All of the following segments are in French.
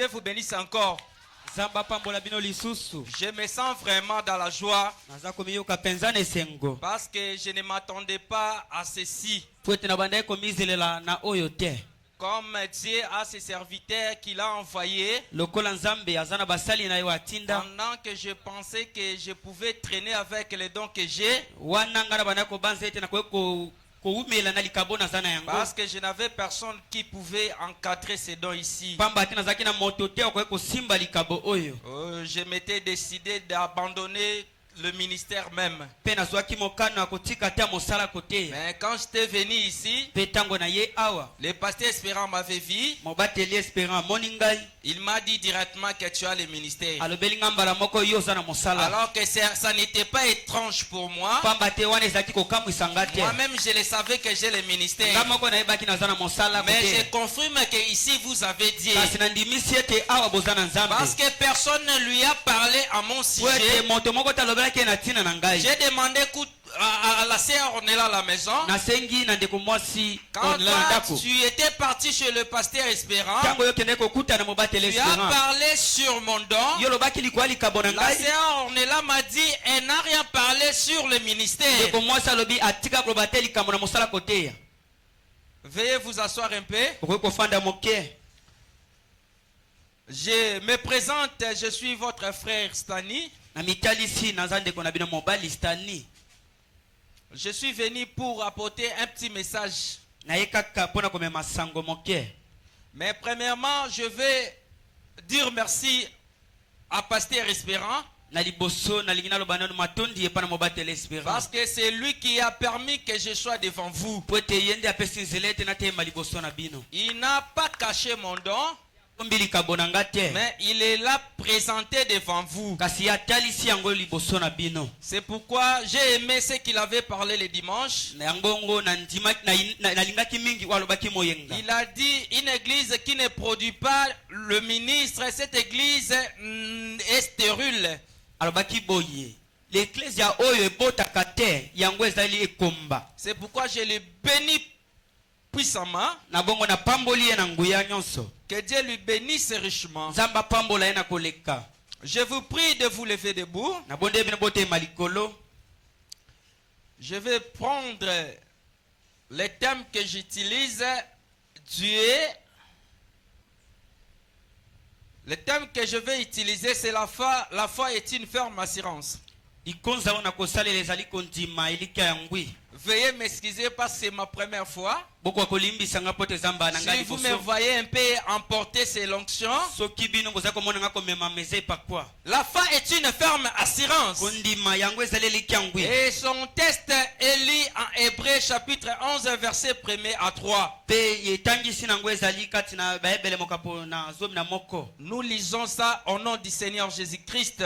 Dieu vous bénisse encore. Je me sens vraiment dans la joie parce que je ne m'attendais pas à ceci. Comme Dieu a ses serviteurs qu'il a envoyés, pendant que je pensais que je pouvais traîner avec les dons que j'ai, parce que je n'avais personne qui pouvait encadrer ces dons ici. Je m'étais décidé d'abandonner le ministère même. Mais quand j'étais venu ici, le pasteur Espérant m'avait vu. Il m'a dit directement que tu as le ministère. Alors que ça n'était pas étrange pour moi. Moi-même je le savais que j'ai le ministère. Mais je confirme que ici vous avez Dieu. Parce que personne ne lui a parlé à mon sujet. J'ai demandé à la sœur Ornella à la maison. Quand tu étais parti chez le pasteur Espérant, tu as parlé sur mon don. La sœur Ornella m'a dit elle n'a rien parlé sur le ministère. Veuillez vous asseoir un peu. Je me présente, je suis votre frère Stani. Je suis venu pour apporter un petit message. Mais premièrement, je vais dire merci à Pasteur Espérant. Parce que c'est lui qui a permis que je sois devant vous. Il n'a pas caché mon don, mais il est là présenté devant vous. C'est pourquoi j'ai aimé ce qu'il avait parlé le dimanche. Il a dit une église qui ne produit pas le ministre, cette église est stérile. C'est pourquoi je le bénis puissamment. Que Dieu lui bénisse richement. Je vous prie de vous lever debout. Je vais prendre les thèmes que j'utilise. Dieu. Le thème que je vais utiliser, c'est la foi. La foi est une ferme assurance. Veuillez m'excuser parce que c'est ma première fois. Si vous me voyez un peu emporter ces lonctions, la foi est une ferme assurance. Et son texte est lu en Hébreux chapitre 11 verset 1er à 3. Nous lisons ça au nom du Seigneur Jésus-Christ.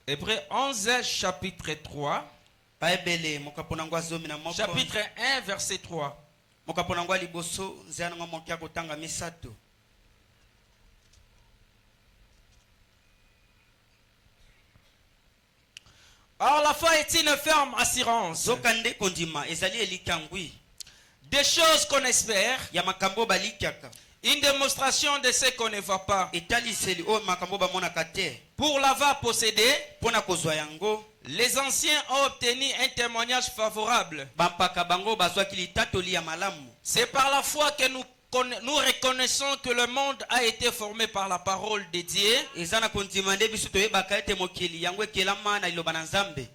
Hébreux 11 chapitre 3. Chapitre 1 verset 3. Or la foi est une ferme assurance des choses qu'on espère, une démonstration de ce qu'on ne voit pas. Pour l'avoir possédé, les anciens ont obtenu un témoignage favorable. C'est par la foi que nous reconnaissons que le monde a été formé par la parole de Dieu,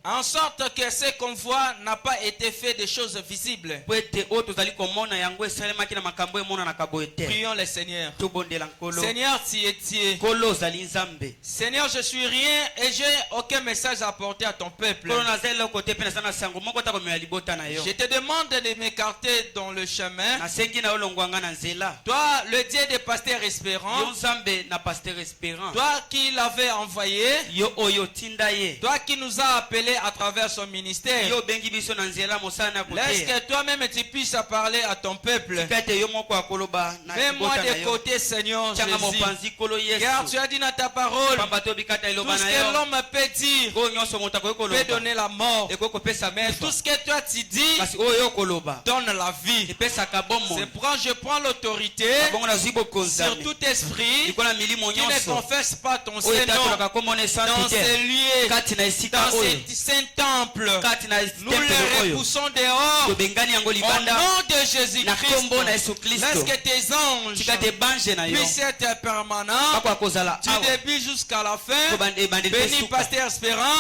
en sorte que ce qu'on voit n'a pas été fait de choses visibles. Prions le Seigneur. Seigneur, tu es Dieu. Seigneur, je suis rien et j'ai aucun message à apporter à ton peuple. Je te demande de m'écarter dans le chemin Toi, le Dieu des pasteurs espérants. Toi qui l'avais envoyé. Toi qui nous as appelés à travers son ministère. Laisse que toi-même tu puisses parler à ton peuple. Mets-moi de côté, Seigneur Jésus. Car tu as dit dans ta parole, tout ce que l'homme peut dire peut donner la mort. Mais tout ce que toi tu dis donne la vie. C'est pourquoi je prends l'autorité sur tout esprit qui ne confesse pas ton Saint-Nom dans ces lieux, dans ces saints temples. Nous les repoussons dehors au nom de Jésus-Christ. Laisse que tes anges puissent être permanents du début jusqu'à la fin. Bénis Pasteur Espérant,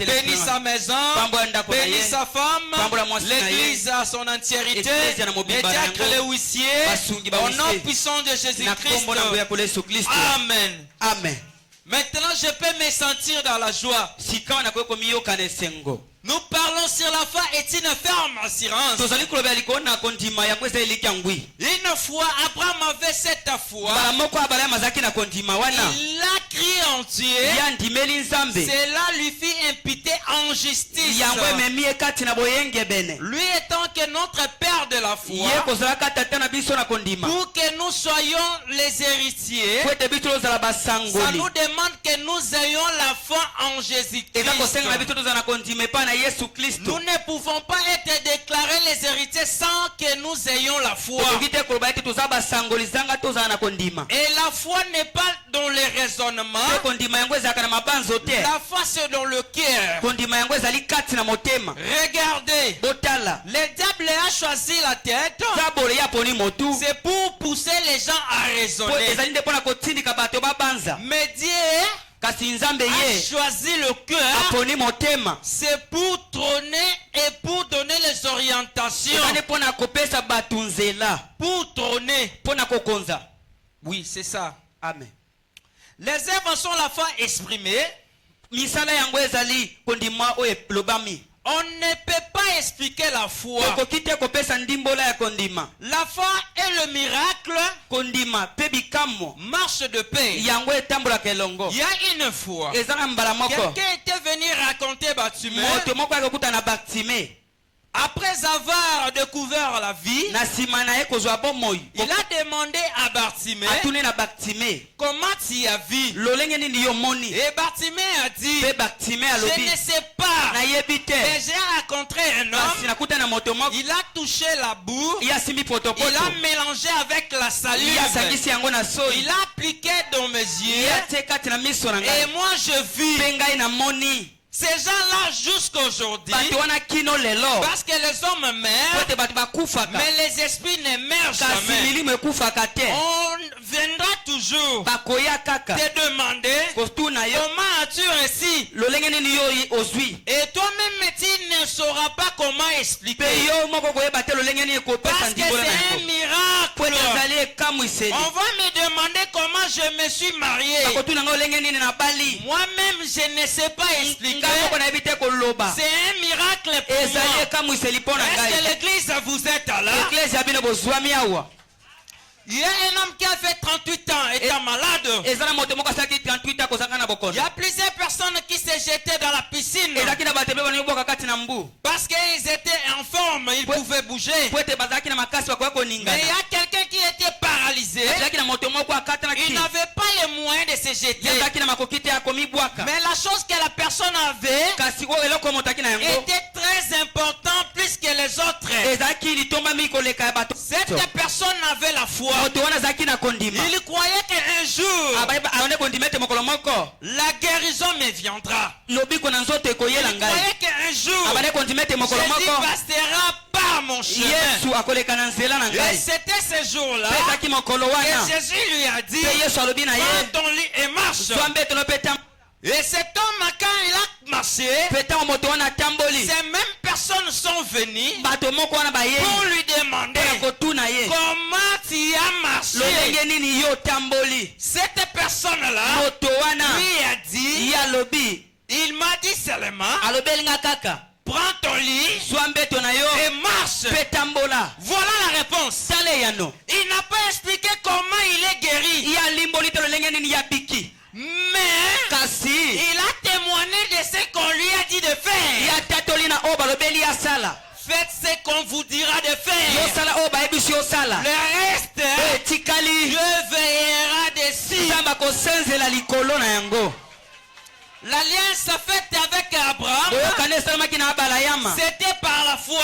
bénis sa maison, bénis sa femme, l'église à son entièreté, les diacres, les huissiers, au nom puissant de Jésus-Christ. Amen. Amen. Maintenant, je peux me sentir dans la joie. Nous parlons sur la foi est une ferme assurance. Une fois, Abraham avait cette foi. Il a crié en Dieu. Cela lui fit imputer en justice. Lui étant que notre Père de la foi, pour que nous soyons les héritiers, ça nous demande que nous ayons la foi en Jésus-Christ. Nous ne pouvons pas être déclarés les héritiers sans que nous ayons la foi. Et la foi n'est pas dans les raisonnements. La foi c'est dans le cœur. Regardez. Le diable a choisi la tête. C'est pour pousser les gens à raisonner. Mais Dieu a choisi le cœur. C'est pour trôner et pour donner les orientations. Pour trôner. Oui, c'est ça. Amen. Les œuvres sont la foi exprimée. On ne peut pas expliquer la foi. La foi est le miracle. Marche de paix. Il y a une fois, quelqu'un était venu raconter Bartimée. Après avoir découvert la vie, il a demandé à Bartimée comment tu as vu. Et Bartimée a dit, je ne sais pas, mais j'ai rencontré un homme. Il a touché la boue, il a mélangé avec la salive, il a appliqué dans mes yeux, et moi je vis. Ces gens-là jusqu'aujourd'hui, parce que les hommes meurent, mais les esprits ne meurent jamais. On viendra toujours te demander comment as-tu réussi. Et toi-même tu ne sauras pas comment expliquer. Parce que c'est un miracle. On va me demander comment je me suis marié. Moi-même je ne sais pas expliquer. C'est un miracle pour moi. Est-ce que l'église vous êtes là? Il y a un homme qui a fait 38 ans et est malade. Il y a plusieurs personnes qui se jetaient dans la piscine parce qu'ils étaient en forme, ils pouvaient bouger. Mais il y a quelqu'un qui était paralysé. Il n'avait pas les moyens de se jeter. Mais la chose que la personne avait était très importante plus que les autres. Cette personne avait la foi. Il croyait qu'un jour la guérison me viendra. Il croyait qu'un jour Jésus passera par mon chemin. Et c'était ce jour-là que Jésus lui a dit, prends ton lit et marche. Et cet homme, quand il a marché, ces mêmes personnes sont venues pour lui demander comment tu as marché. Cette personne-là lui a dit, il m'a dit seulement, prends ton lit et marche. Voilà la réponse. Il n'a pas expliqué comment il est guéri. Mais il a témoigné de ce qu'on lui a dit de faire. Faites ce qu'on vous dira de faire. Le reste, Dieu veillera dessus. L'alliance faite avec Abraham, c'était par la foi.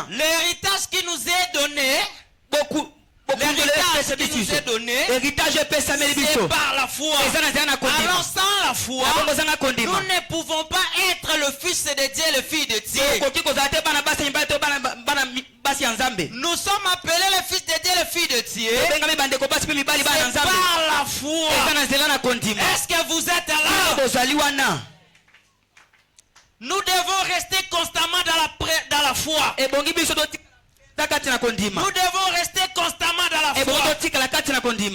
L'héritage qui nous est donné, c'est par la foi. Alors sans la foi, nous ne pouvons pas être le fils de Dieu et le fils de Dieu. Nous sommes appelés le fils de Dieu et le fils de Dieu. C'est par la foi. Est-ce que vous êtes là? Nous devons rester constamment dans la foi. Nous devons rester constamment dans la foi.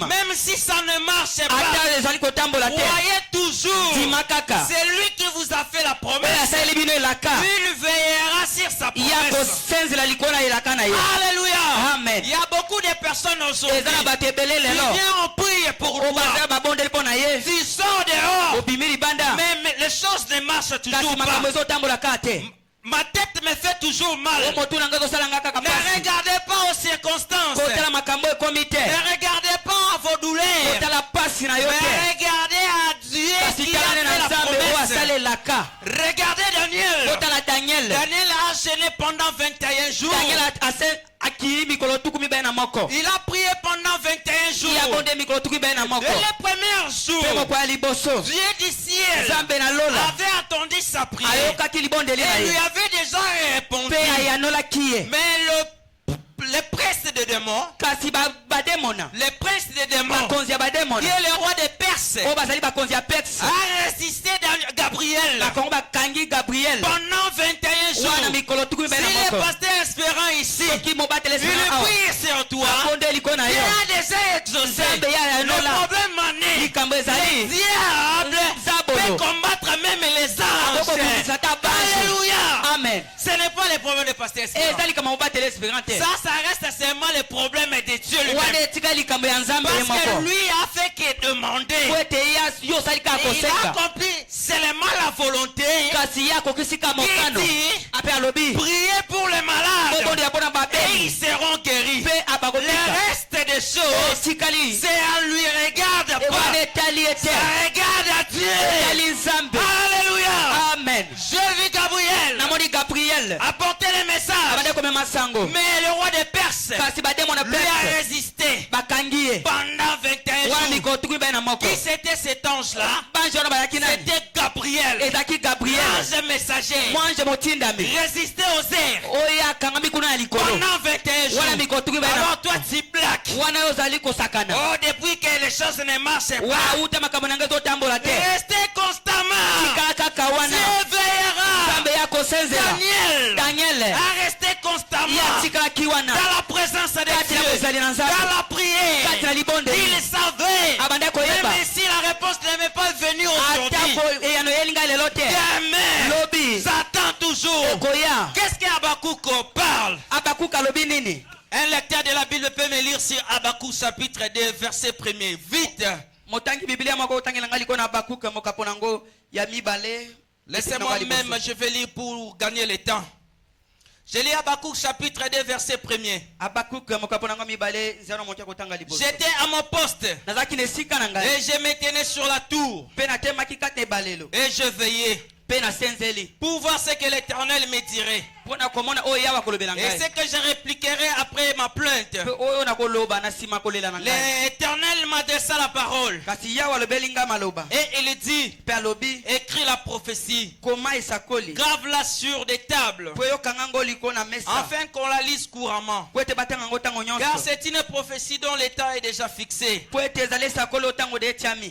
Même si ça ne marche pas, voyez toujours, c'est lui qui vous a fait la promesse. Il veillera sur sa promesse. Alléluia. Amen. Il y a beaucoup de personnes aujourd'hui qui viennent en prier pour toi. Tu sors dehors, mais les choses ne marchent toujours pas. Ma tête me fait toujours mal. Ne regardez pas aux circonstances. Ne regardez pas à vos douleurs. Mais regardez à Dieu qui a fait la promesse. Regardez Daniel. Daniel a enchaîné pendant 21 jours. Il a prié pendant 21 jours. Dès les premiers jours, Dieu du ciel avait attendu sa prière. Et lui avait déjà répondu. Mais le prince des démons, qui est le roi des Perses, a résisté dans Gabriel pendant 21 jours. Si le pasteur espérant ici, il prie sur toi, il a déjà exaucé. Le problème en est, le diable peut combattre même les anges. Alléluia. Amen. Ce n'est pas le problème de pasteur espérant. Ça reste seulement le problème de Dieu lui-même. Parce que lui a fait que demander. Il a accompli seulement la volonté. Qui dit, priez pour les malades et ils seront guéris. Le reste des choses, c'est à lui, regarde pas. Ça regarde à Dieu. Alléluia. Amen. Je vis Gabriel apporter les messages. Mais le roi des Perses lui a résisté pendant 21 jours. Qui c'était cet ange-là? C'était Gabriel. Ange messager. Résister aux airs pendant 21 jours. Alors toi tu plaques. Oh, depuis que les choses ne marchent pas, restez constamment. Dieu veillera. Daniel a resté constamment dans la présence de Dieu, dans la prière. Il savait, même si la réponse n'était pas venue aujourd'hui, demain, Satan toujours. Qu'est-ce qu'Habakkuk parle? Un lecteur de la Bible peut me lire sur Habakkuk chapitre 2 verset 1er. Vite. Laissez-moi même, je vais lire pour gagner le temps. Je lis Habakkuk chapitre 2 verset 1er. J'étais à mon poste et je me tenais sur la tour et je veillais pour voir ce que l'Éternel me dirait et ce que je répliquerai après ma plainte. L'Éternel m'adressa la parole et il dit, écris la prophétie, grave-la sur des tables afin qu'on la lise couramment, car c'est une prophétie dont l'état est déjà fixé.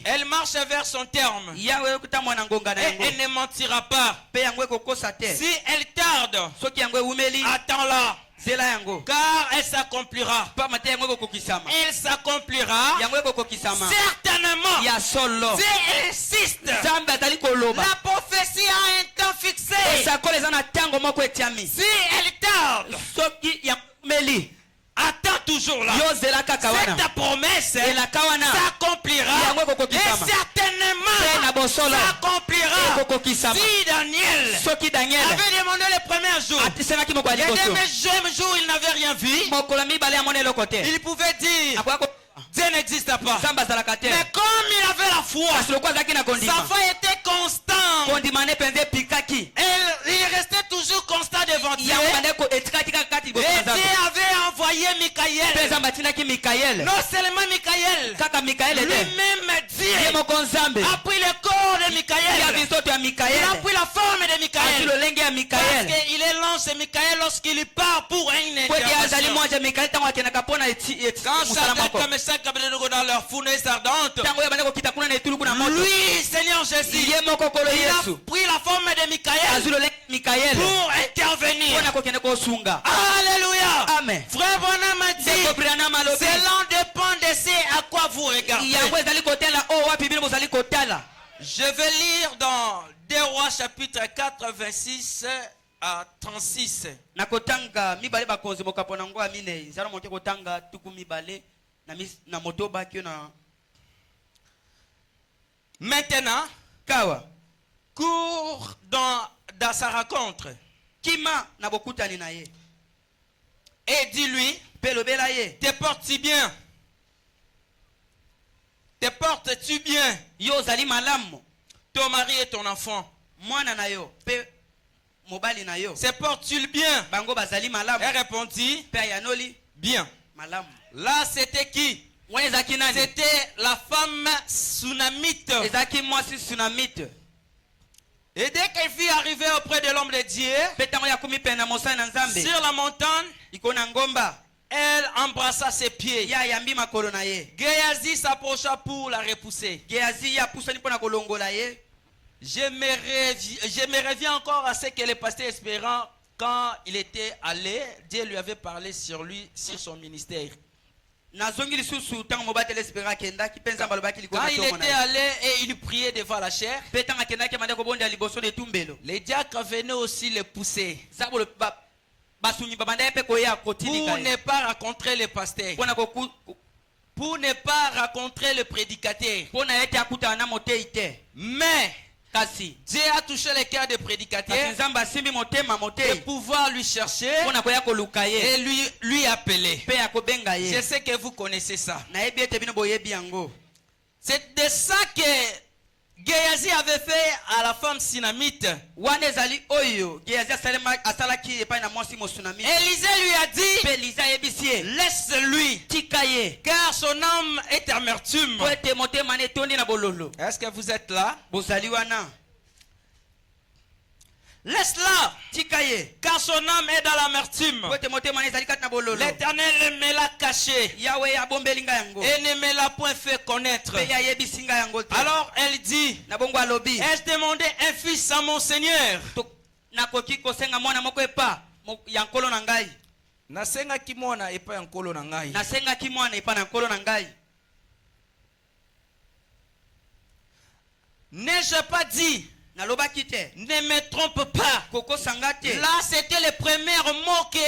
Elle marche vers son terme et elle ne mentira pas. Si elle tarde, attends-la, car elle s'accomplira. Elle s'accomplira certainement. Si elle insiste, la prophétie a un temps fixé. Si elle tarde, attends toujours. jour-là, cette promesse s'accomplira et certainement s'accomplira. Si Daniel avait demandé le premier jour, le deuxième jour il n'avait rien vu, il pouvait dire Dieu n'existe pas. Mais comme il avait la foi, sa foi était constante. Et il restait toujours constant devant Dieu. Et Dieu avait envoyé Michaël. Non seulement Michaël, lui-même Dieu a pris le corps de Michaël. Il a pris la forme de Michaël. Parce qu'il est lent, c'est Michaël lorsqu'il part pour une intervention. Quand Shadrach, dans leur fournaise ardente, lui, Seigneur Jésus, il a pris la forme de Michaël pour intervenir. Alléluia. Amen. Frère Branham a dit, cela dépend de ce à quoi vous regardez. Je vais lire dans 2 Rois chapitre 4 26 à 36. Maintenant, cours dans sa rencontre et dis-lui, te portes-tu bien? Te portes-tu bien? Ton mari et ton enfant se portent-ils bien? Elle répondit, bien. Là, c'était qui? C'était la femme Sunamite. Et dès qu'elle fut arrivée auprès de l'homme de Dieu, sur la montagne, elle embrassa ses pieds. Géasi s'approcha pour la repousser. Je me reviens encore à ce que le pasteur espérant quand il était allé, Dieu lui avait parlé sur lui, sur son ministère. Quand il était allé et il priait devant la chair, les diacres venaient aussi le pousser pour ne pas rencontrer le pasteur, pour ne pas rencontrer le prédicateur. Mais Dieu a touché le cœur des prédicateurs de pouvoir lui chercher et lui appeler. Je sais que vous connaissez ça. C'est de ça que Géasi avait fait à la femme Sunamite. Élisée lui a dit, laisse-lui, car son âme est amertume. Est-ce que vous êtes là? Laisse-la, car son âme est dans l'amertume. L'Éternel me l'a caché et ne me l'a point fait connaître. Alors elle dit, ai-je demandé un fils à mon Seigneur? Nasengaki mwana epa ya nkolo na ngai. N'ai-je pas dit, ne me trompe pas? Là, c'était le premier mot que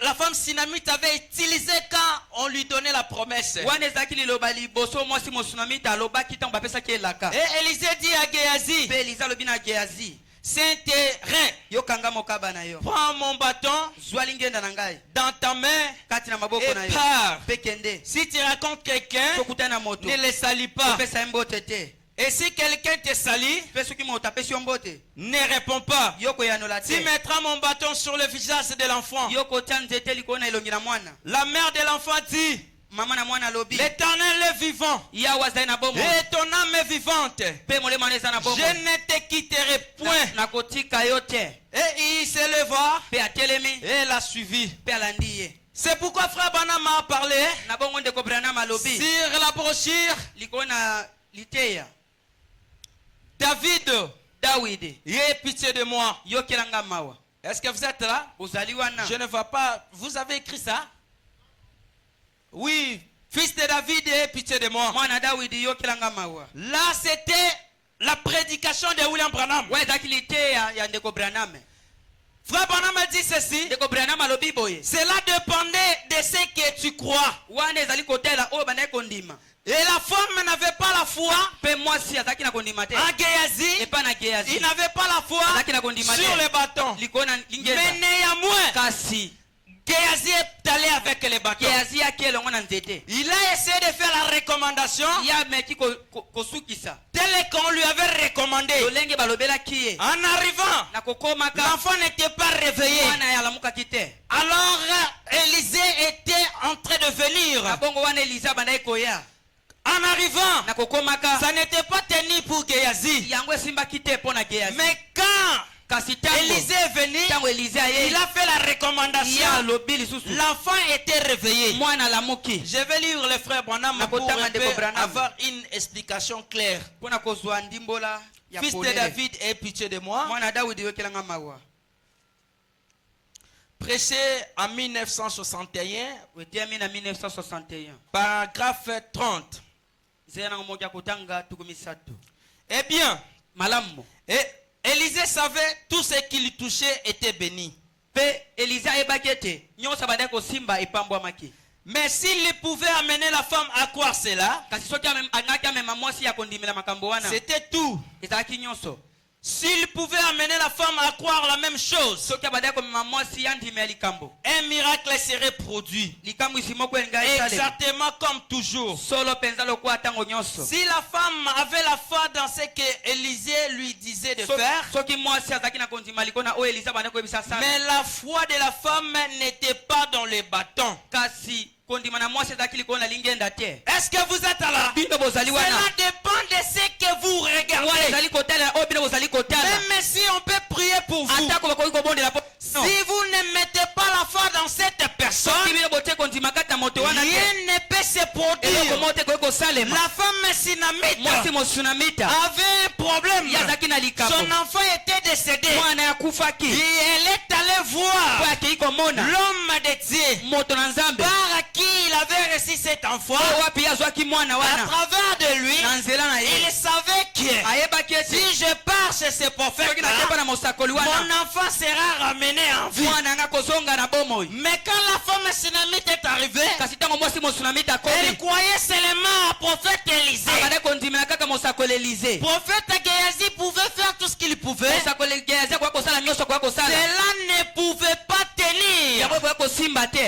la femme Sunamite avait utilisé quand on lui donnait la promesse. Et Élisée dit à Géasi, c'est un terrain. Prends mon bâton dans ta main et pars. Si tu rencontres quelqu'un, ne le salis pas. Et si quelqu'un te salit, ne réponds pas. Tu mettras mon bâton sur le visage de l'enfant. La mère de l'enfant dit, l'Éternel est vivant et ton âme est vivante. Je ne te quitterai point. Et il se leva et la suivit. C'est pourquoi frère Branham a parlé sur la brochure David, ayez pitié de moi. Est-ce que vous êtes là? Je ne vois pas. Vous avez écrit ça? Oui. Fils de David, ayez pitié de moi. Là, c'était la prédication de William Branham. Frère Branham a dit ceci. Cela dépendait de ce que tu crois. Et la femme n'avait pas la foi en Géasi. Il n'avait pas la foi sur les bâtons. Mais néanmoins, Géasi est allé avec les bâtons. Il a essayé de faire la recommandation telle qu'on lui avait recommandé. En arrivant, l'enfant n'était pas réveillé. Alors Élisée était en train de venir. En arrivant, ça n'était pas tenu pour Géasi. Mais quand Élisée est venu, il a fait la recommandation. L'enfant était réveillé. Je vais lire le frère Branham pour avoir une explication claire. Fils de David, aie pitié de moi. Prêché en 1961, paragraphe 30. Eh bien, Élisée savait tout ce qui lui touchait était béni. Mais s'il pouvait amener la femme à croire cela, c'était tout. S'il pouvait amener la femme à croire la même chose, un miracle serait produit. Exactement comme toujours. Si la femme avait la foi dans ce que Élisée lui disait de faire, mais la foi de la femme n'était pas dans les bâtons. Est-ce que vous êtes là? Cela dépend de ce que vous regardez. Même si on peut prier pour vous, si vous ne mettez pas la foi dans cette personne, rien ne peut se produire. La femme Sunamite avait un problème. Son enfant était décédé. Et elle est allée voir l'homme de Dieu par qui il avait reçu cet enfant. À travers de lui, il savait que si je pars chez ce prophète, mon enfant sera ramené en vie. Mais quand la femme Sunamite est arrivée, elle croyait seulement au prophète Élisée. Prophète Géasi pouvait faire tout ce qu'il pouvait. Cela ne pouvait pas tenir.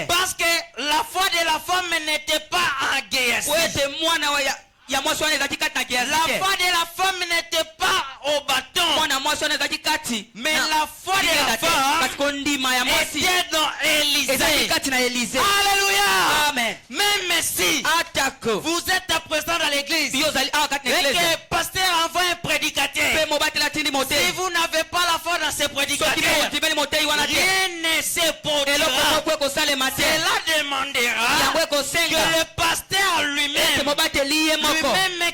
Parce que la foi de la femme n'était pas en Géasi. La foi de la femme n'était pas au bâton. Mais la foi de la femme était dans Élisée. Alléluia. Amen. Même si vous êtes présent dans l'église et que le pasteur envoie un prédicateur, si vous n'avez pas la foi dans ce prédicateur, rien ne se produira. Cela demandera que le pasteur lui-même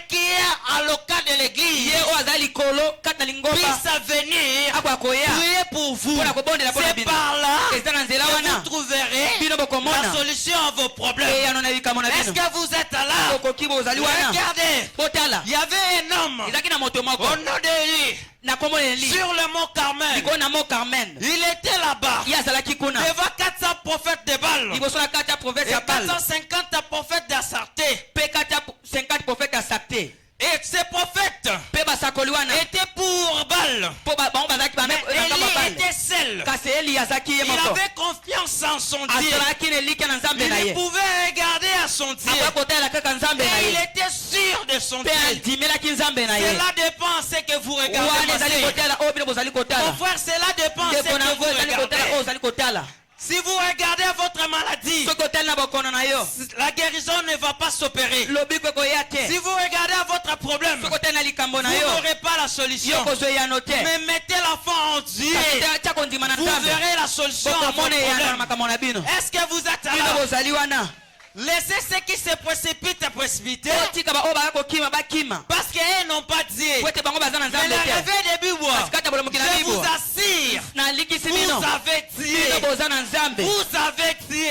qui est à local de l'église puisse venir prier pour vous. C'est par là que vous trouverez la solution à vos problèmes. Est-ce que vous êtes là? Regardez, il y avait un homme au nom de lui sur le mont Carmel. Il était là-bas devant 400 prophètes de Baal et 450 prophètes d'Astarté. Et ces prophètes étaient pour Baal. Mais Élie était seul. Il avait confiance en son Dieu. Il pouvait regarder à son Dieu. Et il était sûr de son Dieu. Cela dépend de ce que vous regardez. Mon frère, cela dépend de ce que vous regardez. Si vous regardez votre maladie, la guérison ne va pas s'opérer. Si vous regardez votre problème, vous n'aurez pas la solution. Mais mettez la foi en Dieu, vous verrez la solution à votre problème. Est-ce que vous êtes là? Laissez ceux qui se précipitent précipiter. Parce qu'ils n'ont pas Dieu. Mais le réveil début, je vous assure, vous avez Dieu. Vous avez Dieu.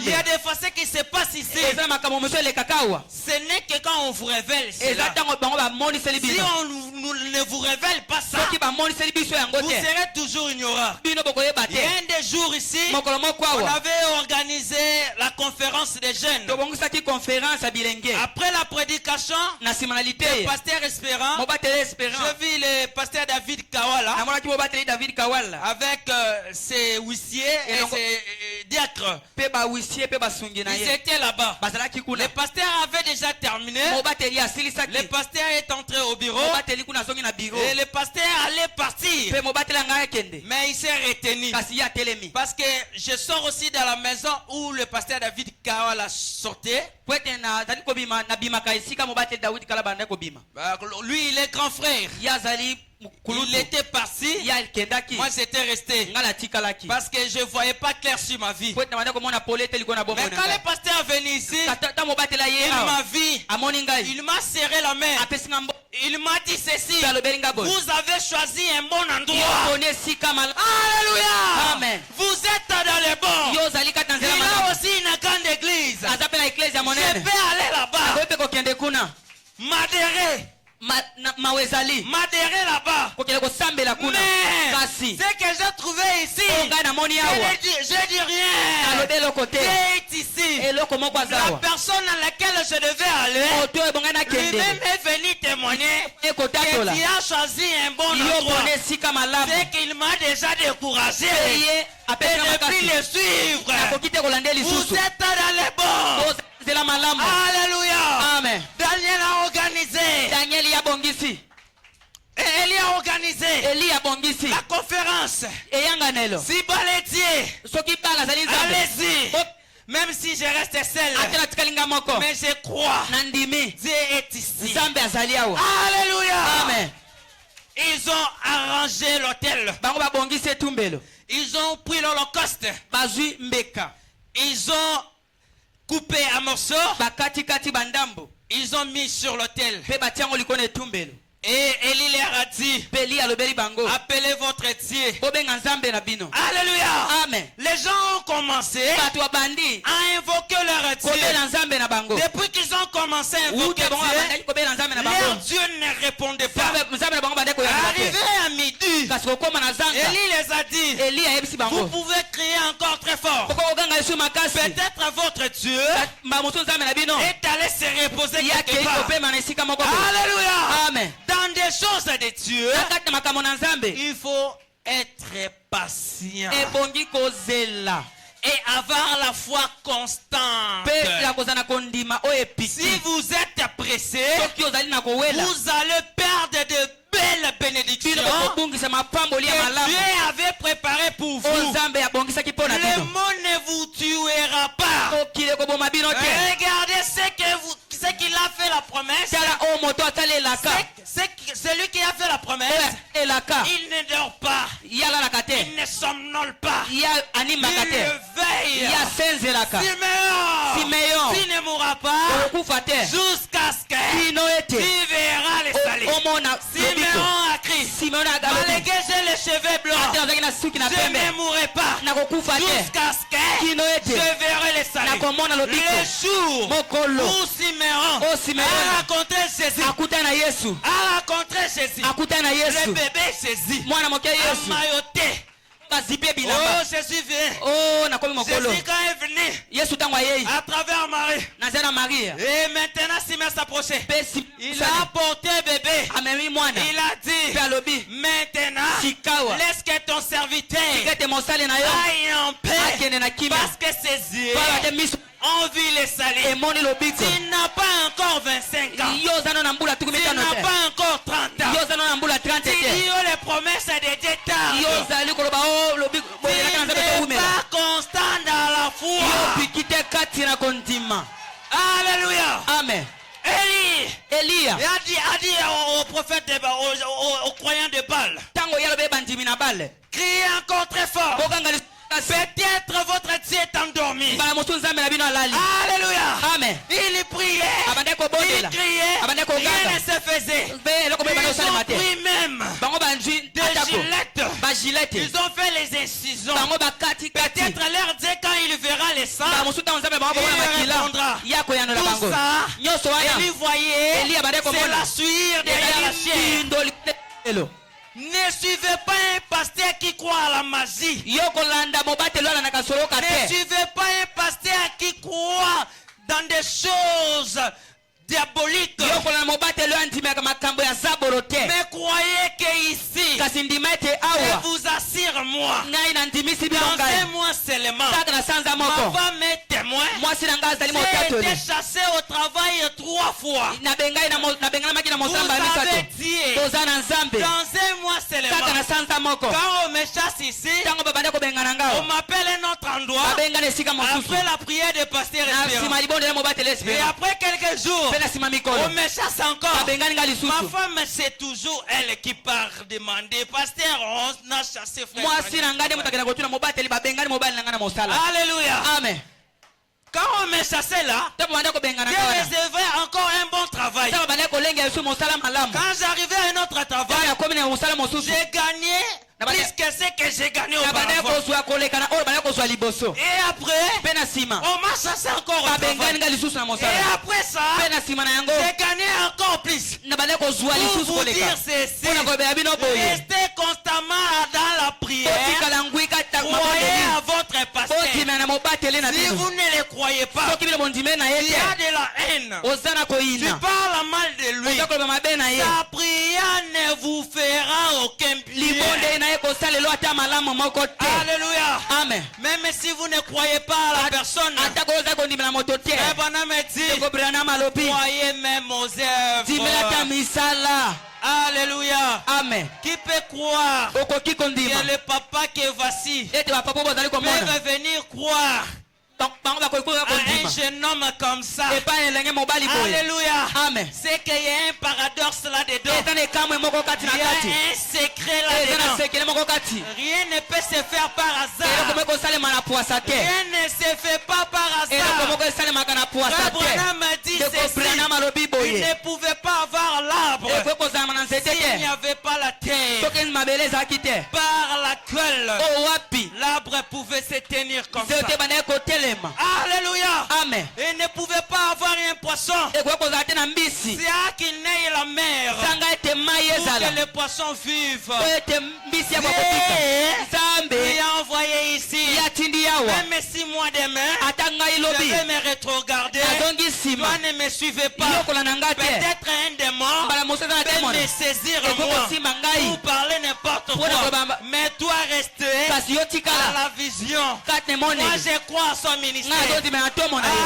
Il y a des fois ce qui se passe ici. Ce n'est que quand on vous révèle cela. Si on ne vous révèle pas ça, vous serez toujours ignorant. Il y a un des jours ici, on avait organisé la conférence des jeunes. Après la prédication, le pasteur Espérant, je vis le pasteur David Kawala avec ses huissiers et ses diacres. Ils étaient là-bas. Le pasteur avait déjà terminé. Le pasteur est entré au bureau et le pasteur allait partir, mais il s'est retenu parce que je sors aussi dans la maison où le pasteur David Kawala sortait. Lui il est grand frère. Il était parti. Moi j'étais resté parce que je ne voyais pas clair sur ma vie. Mais quand le pasteur est venu ici, il m'a vu, il m'a serré la main, il m'a dit ceci: vous avez choisi un bon endroit. Alléluia. Amen. Vous êtes dans le bon. Il a aussi une grande église. Je vais aller là-bas. M'adhérer là-bas. Mais ce que j'ai trouvé ici, je dis rien. C'est ici. La personne à laquelle je devais aller, lui-même est venu témoigner qu'il a choisi un bon endroit. C'est qu'il m'a déjà découragé et depuis le suivre. Vous êtes dans les bons. Alléluia. Amen. Daniel a organisé. Élie a organisé la conférence. Si Balédier, allez-y. Même si je reste seul, mais je crois Dieu est ici. Alléluia. Amen. Ils ont arrangé l'hôtel. Ils ont pris l'holocauste. Ils ont coupé à morceaux. Ils ont mis sur l'autel. Et Élie leur a dit: appelez votre Dieu. Alléluia. Amen. Les gens ont commencé à invoquer leur Dieu. Depuis qu'ils ont commencé à invoquer Dieu, leur Dieu ne répondait pas. Arrivé à midi, Élie les a dit: vous pouvez crier encore très fort. Peut-être votre Dieu est allé se reposer quelque part. Alléluia. Amen. Dans des choses de Dieu, il faut être patient et avoir la foi constante. Si vous êtes pressé, vous allez perdre de belles bénédictions que Dieu avait préparées pour vous. Le monde ne vous tuera pas. Regardez ce qu'il a fait la promesse. Celui qui a fait la promesse, il ne dort pas, il ne somnole pas, il veille. Siméon, tu ne mourras pas jusqu'à ce que tu verras les salis. Siméon a crié: malgré j'ai les cheveux blancs, je ne mourrai pas jusqu'à ce que je verrai les salis. Le jour où Siméon a rencontré Jésus, le bébé Jésus a mailloté. Oh, Jésus vient. Jésus quand est venu à travers Marie. Et maintenant Siméon s'approchait. Il a apporté bébé. Il a dit: maintenant laisse que ton serviteur aille en paix, parce que ses yeux ont vu les salés. Tu n'as pas encore 25 ans. Tu n'as pas encore 30 ans. Tu dis les promesses de Dieu tardent. Tu n'es pas constant dans la foi. Alléluia. Amen. Élie a dit au prophète, aux croyants de Baal: criez encore très fort. Peut-être votre Dieu est endormi. Alléluia. Amen. Il priait, il criait, rien ne se faisait. Ils ont pris même des gilettes. Ils ont fait les incisions. Peut-être leur Dieu, quand il verra les Tout ça, Élie voyait, c'est la sueur derrière la chair. Ne suivez pas un pasteur qui croit à la magie. Ne suivez pas un pasteur qui croit dans des choses diaboliques. Mais croyez qu'ici, je vous assure moi, dans un mois seulement, ma femme est témoin. J'ai été chassé au travail 3 fois. Vous avez dit, dans un mois seulement, quand on me chasse ici, on m'appelle un autre endroit, après la prière de pasteur Espérant. Et après quelques jours, on me chasse encore. Ma femme, c'est toujours elle qui part demander. Pasteur, on a chassé frère. Alléluia. Amen. Quand on me chassait là, j'ai réservé encore un bon travail. Quand j'arrivais à un autre travail, j'ai gagné plus que ce que j'ai gagné auparavant. Et après, on m'a chassé encore au travail. Et après ça, j'ai gagné encore plus. Pour vous dire ceci, restez constamment dans la prière. Croyez à votre pasteur. Si vous ne le croyez pas, il y a de la haine. Tu parles mal de lui. Sa prière ne vous fera aucun bien. Alléluia. Amen. Même si vous ne croyez pas à la personne, croyez même aux œuvres. Alléluia. Amen. Qui peut croire que le papa qui est voici peut revenir croire à un jeune homme comme ça? Alléluia. Amen. C'est qu'il y a un paradoxe là-dedans. Il y a un secret là-dedans. Rien ne peut se faire par hasard. Rien ne se fait pas par hasard. Abraham m'a dit ceci. Il ne pouvait pas avoir l'arbre s'il n'y avait pas la terre par laquelle l'arbre pouvait se tenir comme ça. Alléluia. Amen. Il ne pouvait pas avoir un poisson. C'est à qu'il n'ait la mer pour que les poissons vivent. Il a envoyé ici. Même si moi demain je vais me rétrograder, toi ne me suivez pas. Peut-être un démon peut me saisir moi pour parler n'importe quoi. Mais toi rester à la vision. Moi je crois à son ministère.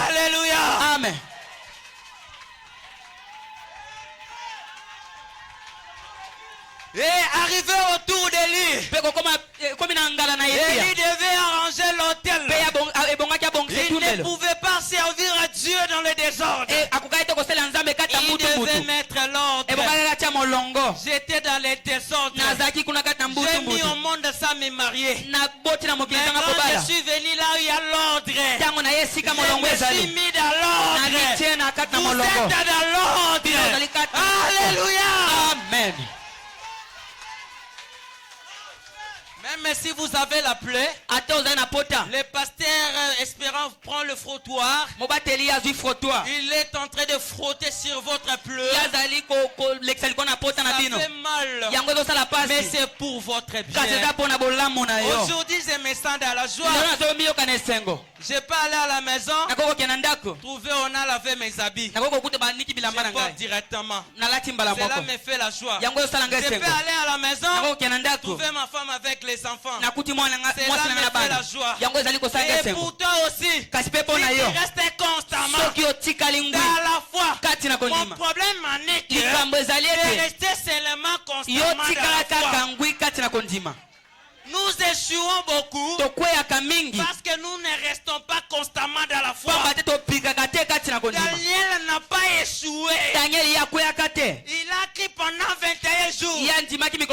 Alléluia. Amen. Et arrivé autour de lui, Élie devait arranger l'autel. Il ne pouvait pas servir à Dieu dans le désordre. Il devait mettre l'ordre. J'étais dans le désordre. J'ai mis au monde sans me marier. Mais quand je suis venu là où il y a l'ordre, je me suis mis dans l'ordre. Vous êtes dans l'ordre. Alléluia. Amen. Même si vous avez la plaie, le pasteur Espérant prend le frottoir. Il est en train de frotter sur votre plaie. Ça fait mal, mais c'est pour votre bien. Aujourd'hui, je me sens dans la joie. Je peux aller à la maison, trouver on a lavé mes habits. Je porte directement. Cela me fait la joie. Je peux aller à la maison, trouver ma femme avec les enfants. Cela me fait la joie. Et pour toi aussi, si tu restes constamment dans la foi, mon problème en est que de rester seulement constamment dans la foi. Nous échouons beaucoup parce que nous ne restons pas constamment dans la foi. Daniel n'a pas échoué. Il a cru pendant 21 jours.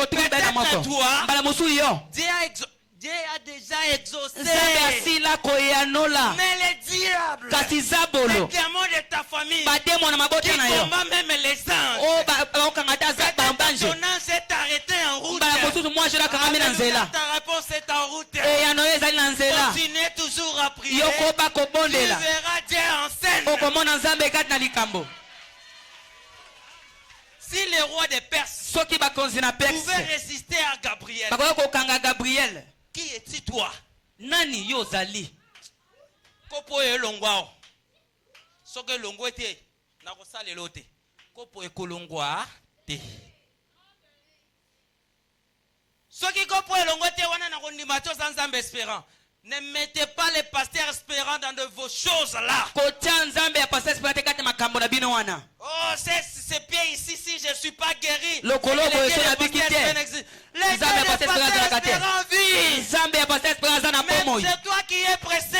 Peut-être toi, Dieu a déjà exaucé. Mais le diable, les démons de ta famille, qui combat même les anges, ton âge s'est arrêté en route. Ta réponse est en route. Continuez toujours à prier. Tu verras Dieu en scène. Si les rois des Perses pouvaient résister à Gabriel, qui es-tu toi? Nani yozali? Kopo elongwa. Soke longwa te. Nakosale lote. Kopo ekolongwa te. Soki kopo elongwa te wana nakondima to sans Nzambe espérant. Ne mettez pas les pasteurs espérants dans de vos choses là. Oh, c'est bien ici si je ne suis pas guéri. Les pasteurs espérants vivent. Mais c'est toi qui es pressé.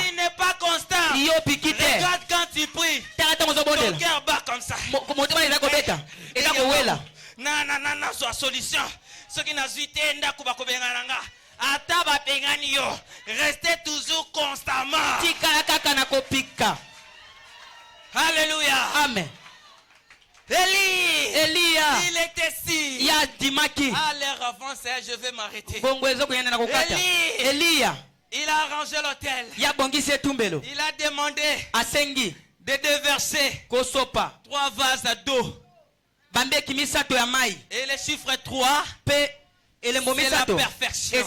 Tu n'es pas constant. Regarde quand tu pries. Ton cœur bat comme ça. Non, soit solution. Ce qui n'a zuité, restez toujours constamment. Alléluia. Amen. Elia, il était si. À l'heure avant, je vais m'arrêter. Elia, il a arrangé l'hôtel. Il a demandé de déverser 3 vases d'eau. Et le chiffre 3, c'est la perfection.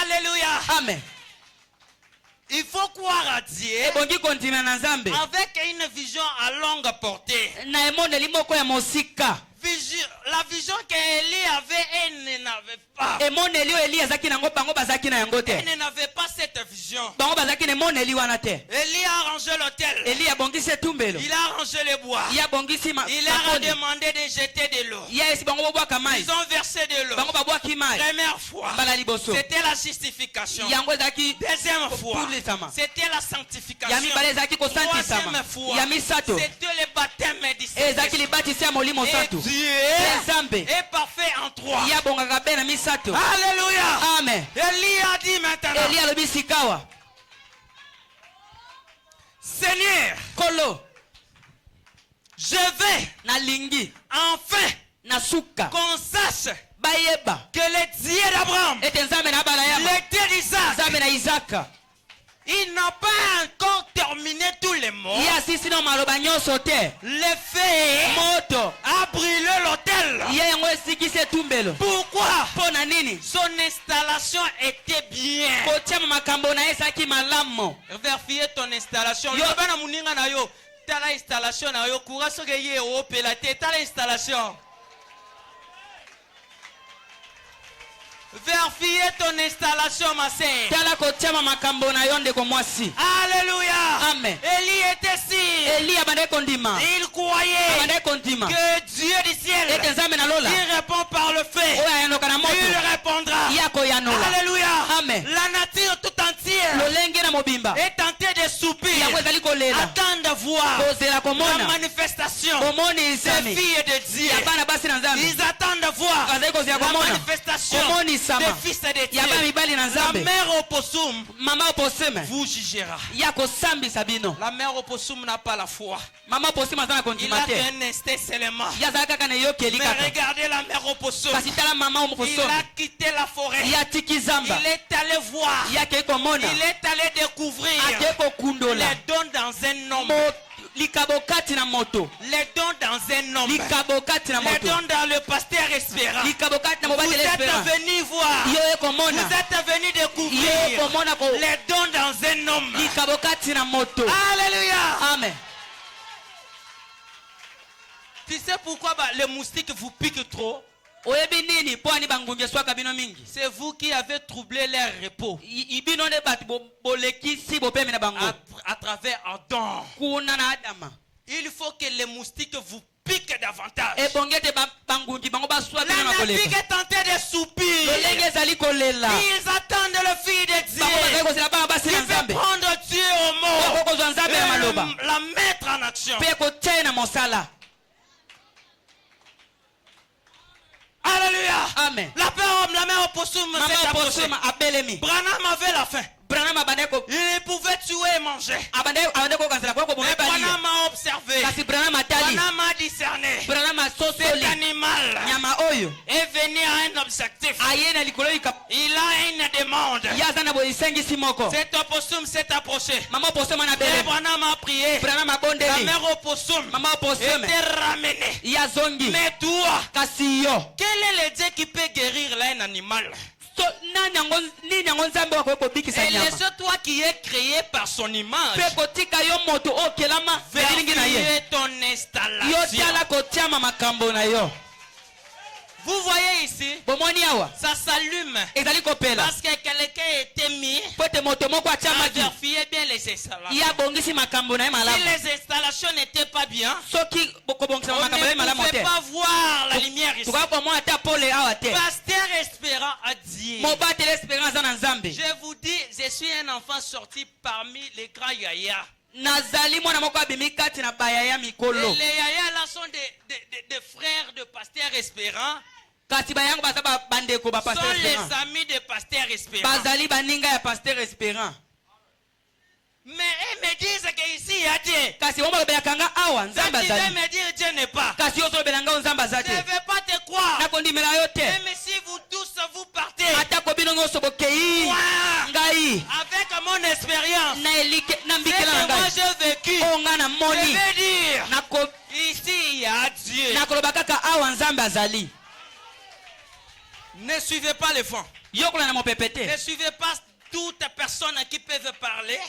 Alléluia. Amen. Il faut croire à Dieu avec une vision à longue portée. La vision qu'Élie avait, elle n'avait pas. Elle n'avait pas cette vision. Élie a arrangé l'hôtel. Il a arrangé les bois. Il a demandé de jeter de l'eau. Ils ont versé de l'eau. Première fois, c'était la justification. Deuxième fois, c'était la sanctification. Troisième fois, c'était le baptême du Saint-Esprit. Dieu est parfait en 3. Alléluia. Amen. Élie a dit maintenant, Seigneur, je vais enfin qu'on sache que le Dieu d'Abraham, le Dieu d'Isaac, il n'a pas encore terminé tous les mots. Le feu a brûlé l'autel. Pourquoi? Son installation était bien. Vérifiez ton installation. Tala installation na yo courage que ye o pelate tala installation. Vérifiez ton installation, ma sœur. Alléluia. Amen. Élie était si. Il croyait que Dieu du ciel, il répond par le feu. Il répondra. Alléluia. Amen. La nature tout entière est tentée de soupir, attend de voir la manifestation des filles de Dieu. Ils attendent de voir la manifestation des fils de Dieu. La mère opossum vous jugera. La mère opossum n'a pas la foi. Il a qu'un instinct seulement. Mais regardez la mère opossum. Il a quitté la forêt. Il est allé voir. Il est allé découvrir les dons dans un homme. Les dons dans un homme. Les dons dans le pasteur espérant. Vous êtes venus voir. Vous êtes venus découvrir les dons dans un homme. Alléluia. Amen. Tu sais pourquoi les moustiques vous piquent trop? C'est vous qui avez troublé leur repos à travers Adam. Il faut que les moustiques vous piquent davantage. La natique est tentée de soupir. Ils attendent le fils de Dieu. Il veut prendre Dieu au mot et la mettre en action. Alléluia. Amen. La mère opossum s'est approchée. Branham avait la faim. Il pouvait tuer et manger. Mais Branham a observé. Branham a discerné. Cet animal est venu à un objectif. Il a une demande. Cet opossum s'est approché. Le Branham a prié. La mère opossum était ramenée. Mais toi, quel est le Dieu qui peut guérir là un animal? Et laisse-toi qui est créé par son image. Vérifiez ton installation. Vous voyez ici, ça s'allume parce que quelqu'un était mis à vérifier bien les installations. Si les installations n'étaient pas bien, on ne pouvait pas voir la lumière ici. Pasteur Espérant a dit, je vous dis, je suis un enfant sorti parmi les grands yaya. Et les yaya là sont des frères de Pasteur Espérant. Sont les amis de Pasteur Espérant. Mais ils me disent qu'ici il y a Dieu. Ça tu veux me dire Dieu n'est pas. Je ne vais pas te croire. Mais si vous tous vous partez, moi, avec mon expérience, ce que moi j'ai vécu, je vais dire ici il y a Dieu. Ne suivez pas les fonds. Ne suivez pas toutes personnes qui peuvent parler.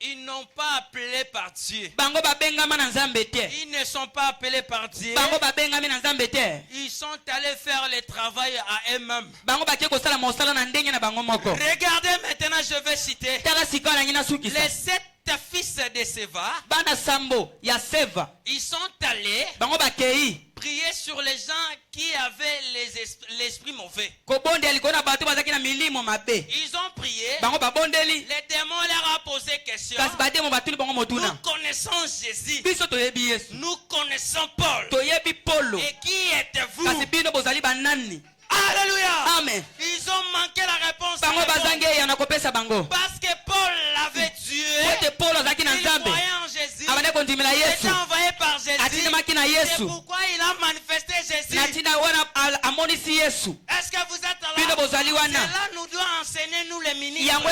Ils n'ont pas appelé par Dieu. Ils ne sont pas appelés par Dieu. Ils sont allés faire le travail à eux-mêmes. Regardez maintenant, je vais citer les 7 fils de Seva. Ils sont allés prier sur les gens qui avaient l'esprit mauvais. Ils ont prié. Les démons leur ont posé question. Nous connaissons Jésus. Nous connaissons Paul. Et qui êtes-vous? Alléluia. Amen. Ils ont manqué la réponse. Parce que Paul avait Dieu. Il croyait en Jésus. Il était envoyé par Jésus. C'est pourquoi il a manifesté Jésus. Est-ce que vous êtes là? Cela nous doit enseigner nous les ministres. Ne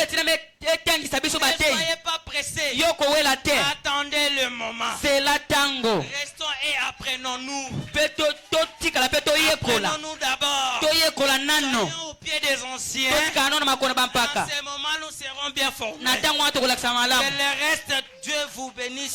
soyez pas pressés. Attendez le moment. Restons et apprenons-nous. Apprenons-nous d'abord. Soyons au pied des anciens. En ce moment, nous serons bien formés. Que le reste, Dieu vous bénisse.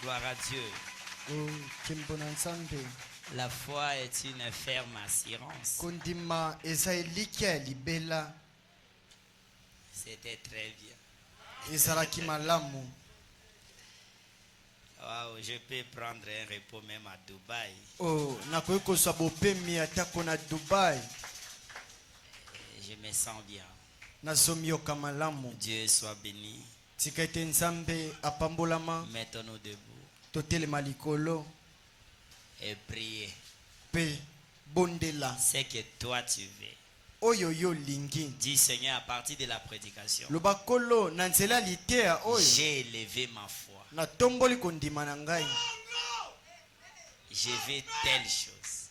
Gloire à Dieu. La foi est une ferme assurance. C'était très bien. Wow, je peux prendre un repos même à Dubaï. Je me sens bien. Dieu soit béni. Mettons-nous debout et prier. C'est que toi tu veux. Dis Seigneur, à partir de la prédication, j'ai élevé ma foi. Je veux telle chose.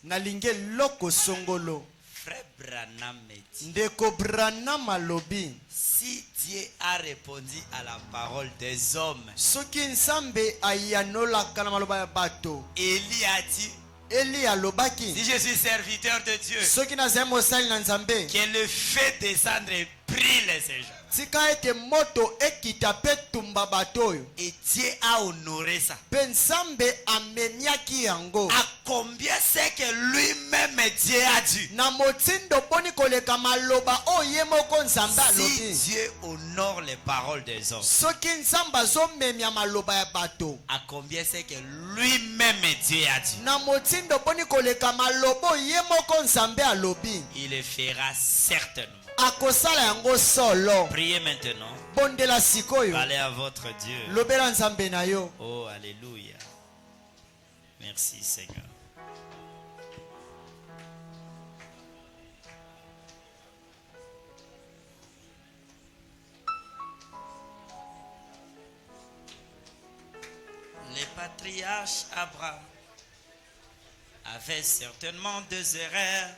Frère Branham me dit, si Dieu a répondu à la parole des hommes, Élie a dit, si je suis serviteur de Dieu, que le feu descendre et brûle ces gens. Et Dieu a honoré ça. À combien c'est que lui-même Dieu a dit. Si Dieu honore les paroles des hommes, à combien c'est que lui-même Dieu a dit? Il le fera certainement. Priez maintenant. Parlez à votre Dieu. Oh, alléluia. Merci Seigneur. Les patriarches Abraham avaient certainement des erreurs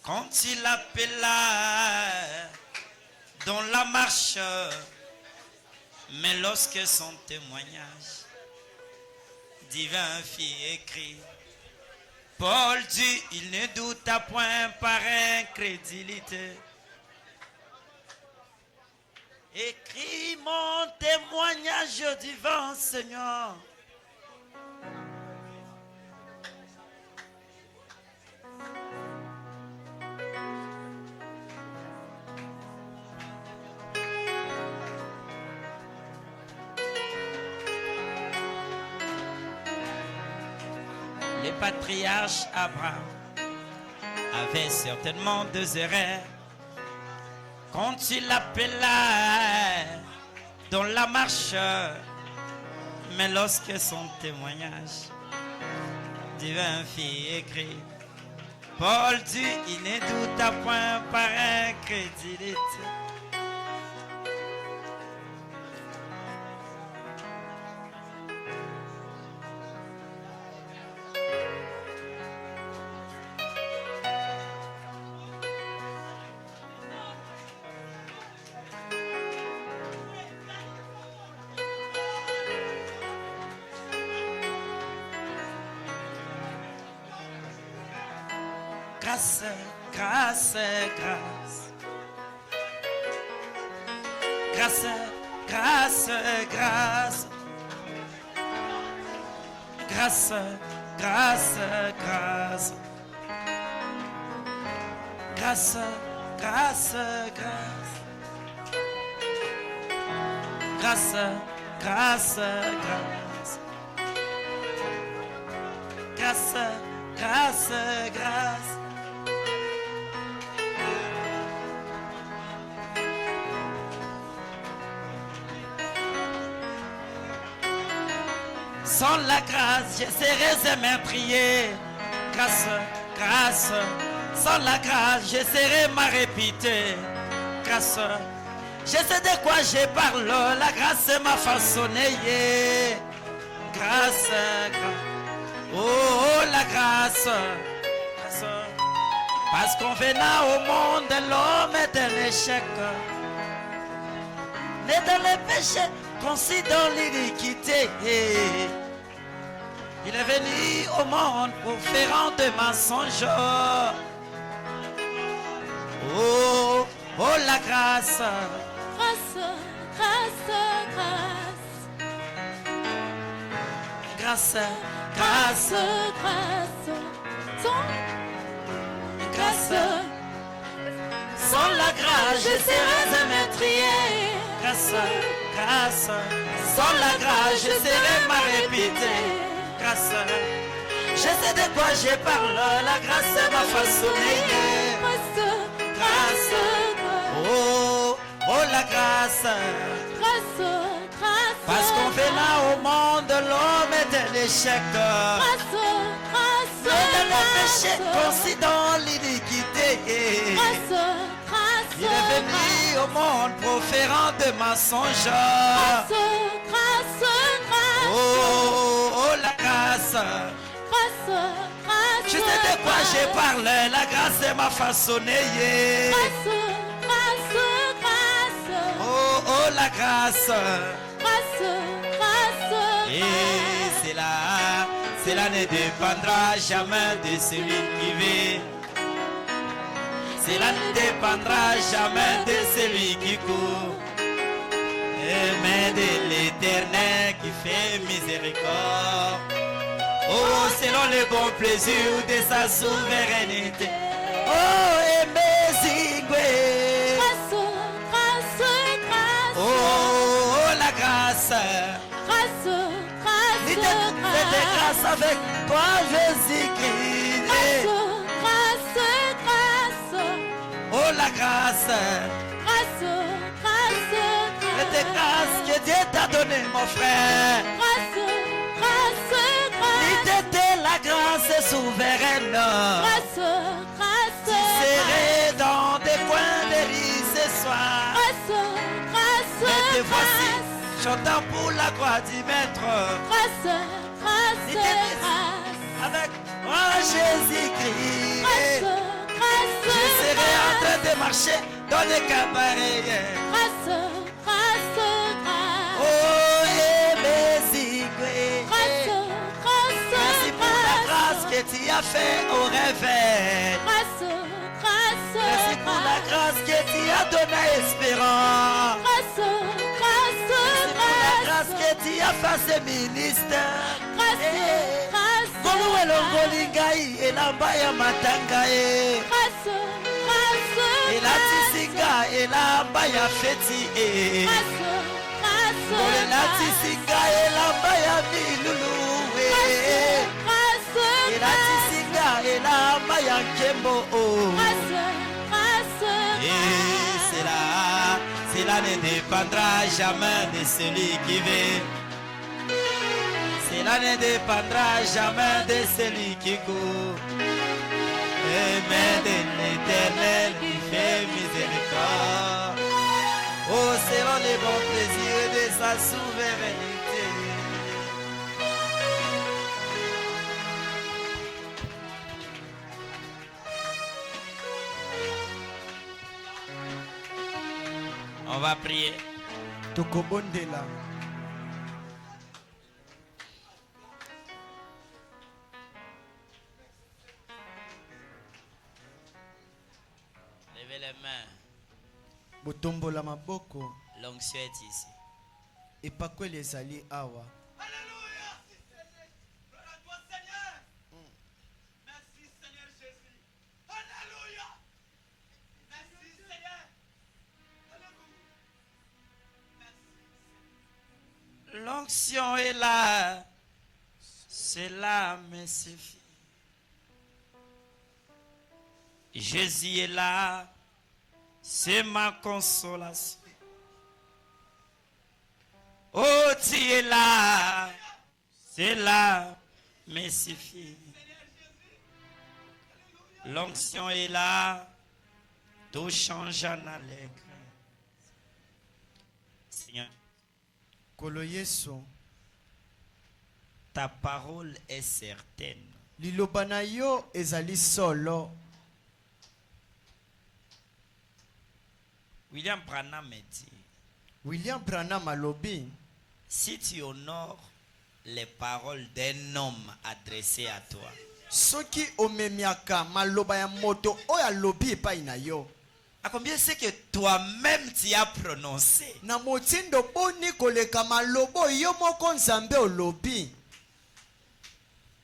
quand il appela dans la marche, mais lorsque son témoignage divin fit écrit, Paul dit, il ne douta point par incrédulité. Écris mon témoignage divin, Seigneur. Les patriarches Abraham avaient certainement des erreurs quand il appela dans la marche, mais lorsque son témoignage divin fit écrit, Paul dit, il ne douta point par incrédulité. Grâce, grâce, grâce. Grâce, grâce, grâce. Grâce, grâce, grâce. Grâce, grâce, grâce. Grâce, grâce, grâce. Grâce, grâce, grâce. Sans la grâce, j'essaierai de prier. Grâce, grâce. Sans la grâce, j'essaierai de répéter. Grâce, je sais de quoi je parle. La grâce m'a façonné. Grâce, grâce. Oh, la grâce. Grâce. Parce qu'on venait au monde, l'homme est un échec. Mais dans les péchés, concis dans l'iniquité. Il est venu au monde pour faire de mensonges. Oh, oh la grâce. Grâce, grâce, grâce. Grâce, grâce, grâce. grâce. Sans la grâce, j'essaierai de m'étrier. Grâce, grâce. Sans la grâce, j'essaierai de me répéter. Grâce, je sais de quoi je parle. La grâce m'a façonné. Grâce, grâce, oh, oh la grâce. grâce, grâce. Parce qu'on fait là au monde, l'homme est un échec. Grâce, grâce, mais dans le péché, concis dans l'iniquité. grâce, grâce. Il est venu au monde pour faire de mensonges. Grâce, grâce, grâce. Oh, oh la grâce. Grâce, grâce. Je sais de quoi je parle, la grâce m'a façonné. Grâce, grâce, grâce. Oh, oh la grâce. Grâce, grâce. Et cela ne dépendra jamais de celui qui vit. Cela ne dépendra jamais de celui qui court, mais de l'Éternel qui fait miséricorde. Oh, selon le bon plaisir de sa souveraineté. Oh, Emezingwe. Grâce, grâce, grâce. Oh, la grâce. Grâce, grâce, C'était grâce avec toi, Jésus-Christ. grâce, grâce. Oh, la grâce. Grâce, grâce, C'était grâce que Dieu t'a donné, mon frère. grâce, grâce, grâce. C'était la grâce souveraine. Grâce, grâce, Serré dans des coins de riz ce soir. grâce, grâce, Et te voici, grâce. chantant pour la gloire du Maître. Grâce, grâce, grâce. Avec moi, Jésus-Christ. Grâce, grâce, Je serai en train de marcher dans les cabarets. grâce, grâce, grâce. Oh, Emezingwe. Grâce, grâce, Merci pour la grâce grâce. que tu as fait au réveil. Grâce, grâce, Merci pour la grâce que tu as donnée à Espérance. grâce, grâce, Merci pour la grâce grâce. que tu as fait ce ministère. Grâce, grâce, Golu elongoli ngai elamba ya matanga e. grâce, grâce, Elatisinga elamba ya feti e. grâce, grâce, Golu elatisinga elamba ya milulu e. grâce, Elatisinga elamba ya nkembo o. grâce, grâce, Et cela ne dépendra jamais de celui qui veut. Cela ne dépendra jamais de celui qui court. Mais de l'Éternel qui fait miséricorde. Oh, selon les bons plaisirs de sa souveraineté. On va prier. Tokobondela. Levez les mains. Botombola maboko. L'onction est ici. Epakweli ezali awa. Alléluia. Gloire à toi, Seigneur. Merci, Seigneur Jésus. Alléluia. Merci, Seigneur. Alléluia. L'onction est là. Cela me suffit. Jésus est là. C'est ma consolation. Oh, tu es là. Cela me suffit. L'onction est là. Tout change en allègre. Seigneur, Kolo Yesu. ta parole est certaine. Liloba na yo ezali solo. William Branham me dit, William Branham alobi. si tu honores les paroles d'un homme adressé à toi, Soki omemiaka maloba ya moto oyo alobi epai na yo. à combien c'est que toi-même tu as prononcé? Na motindo boni koleka malobo yo moko nzambe olobi.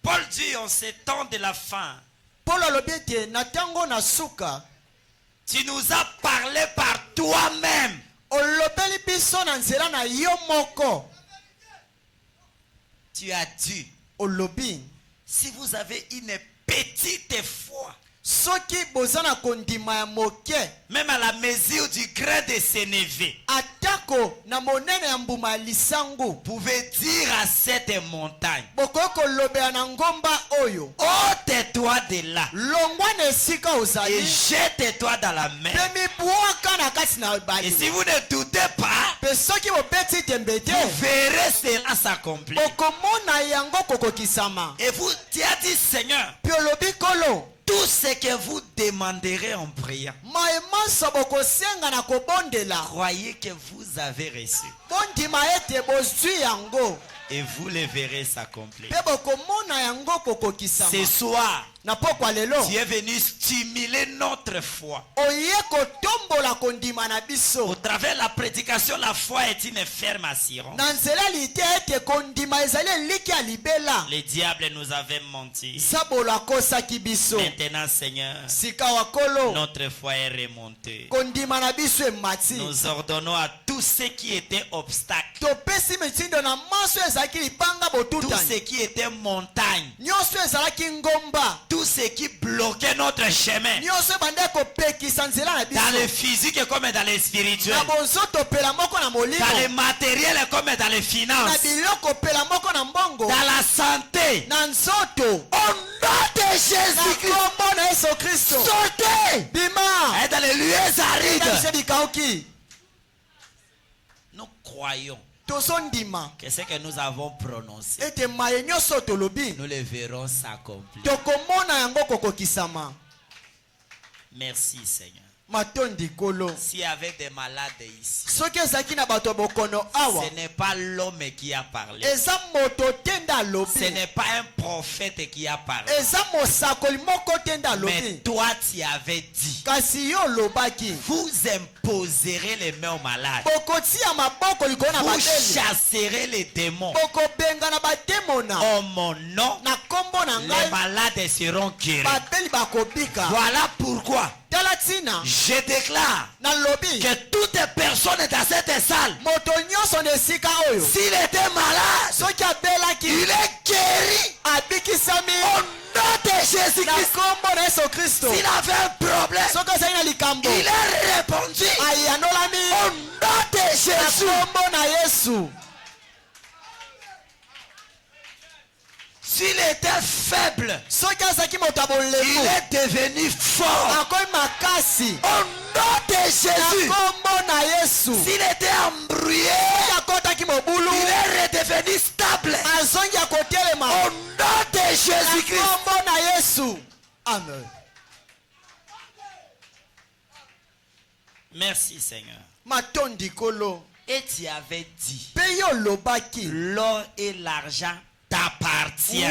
Paul dit en ces temps de la fin, Paul alobi ete na tango na suka. tu nous as parlé par toi-même. Olobeli biso na nzela na yo moko. Tu as dit, Olobi. si vous avez une petite foi, Soki bozana kondima ya moke. même à la mesure du grain de sénévé, Atako na monene ya mbuma ya lisangu. pouvez dire à cette montagne, Bokoko lobea na ngomba oyo. ôte-toi de là Longwa na esika et ozali. jette-toi dans la mer. Pemi bwaka na kati na Et bali. si vous ne doutez pas, Pe soki bobeti tembete. vous verrez cela s'accomplir. Okomona yango kokokisama. Et vous, tu as dit, Seigneur, Pe olobi kolo. tout ce que vous demanderez en priant, Maemaso bokosenga na kobondela. croyez que vous avez reçu. Bondima ete bozwi yango. Et vous le verrez s'accomplir. Pe bokomona yango kokokisama. Ce soir, Tu es venu stimuler notre foi. Au travers de la prédication, la foi est une ferme assurance. Le diable nous avait menti. Maintenant, Seigneur, notre foi est remontée. Nous ordonnons à tous ceux qui étaient obstacles, tout ce qui était montagne, tout ce qui bloquait notre chemin, dans le physique comme dans le spirituel, dans le matériel comme dans les finances, dans la santé, au nom de Jésus-Christ, sortez et dans les lieux arides. Nous croyons que ce que nous avons prononcé, nous le verrons s'accomplir. Merci, Seigneur. S'il y avait des malades ici, ce n'est pas l'homme qui a parlé. Ce n'est pas un prophète qui a parlé. Mais toi, tu avais dit, vous imposerez les mains aux malades. Vous chasserez les démons. Oh mon nom, les malades seront guéris. Voilà pourquoi je déclare que toute personne dans cette salle, s'il était malade, il est guéri. Au nom de Jésus-Christ. S'il avait un problème, il est répondu. Au nom de Jésus. S'il était faible, il est devenu fort. Au nom de Jésus. S'il était embrouillé, il est redevenu stable. Au nom de Jésus-Christ. Amen. Merci, Seigneur. Et tu avais dit, l'or et l'argent t'appartient.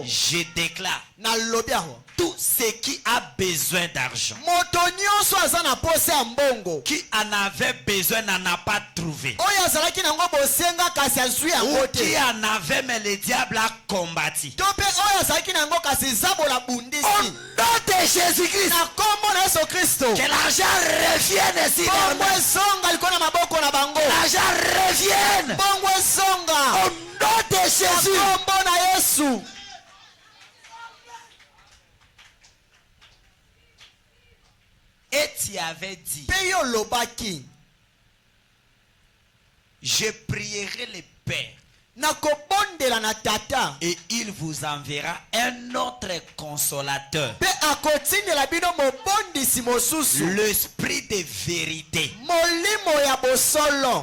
Je déclare, tout ce qui a besoin d'argent, qui en avait besoin n'en a pas trouvé, ou qui en avait mais le diable a combattu. Au nom de Jésus-Christ, que l'argent revienne ici. Que l'argent revienne. Au nom de Jésus. Et tu avais dit, je prierai le Père et il vous enverra un autre consolateur, l'esprit de vérité,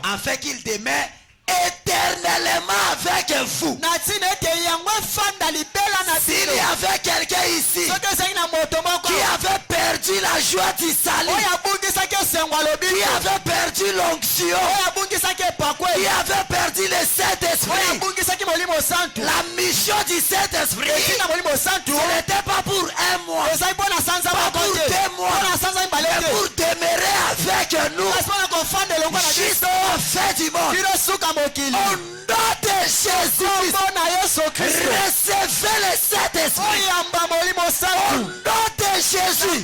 afin qu'il demeure éternellement avec vous. S'il y avait quelqu'un ici qui avait perdu la joie du salut, qui avait perdu l'onction, qui avait perdu le Saint-Esprit, la mission du Saint-Esprit, ce n'était pas pour un mois, pas pour 2 mois, mais pour demeurer avec nous jusqu'à la fin du monde. Au nom de Jésus, recevez le Saint-Esprit. Au nom de Jésus,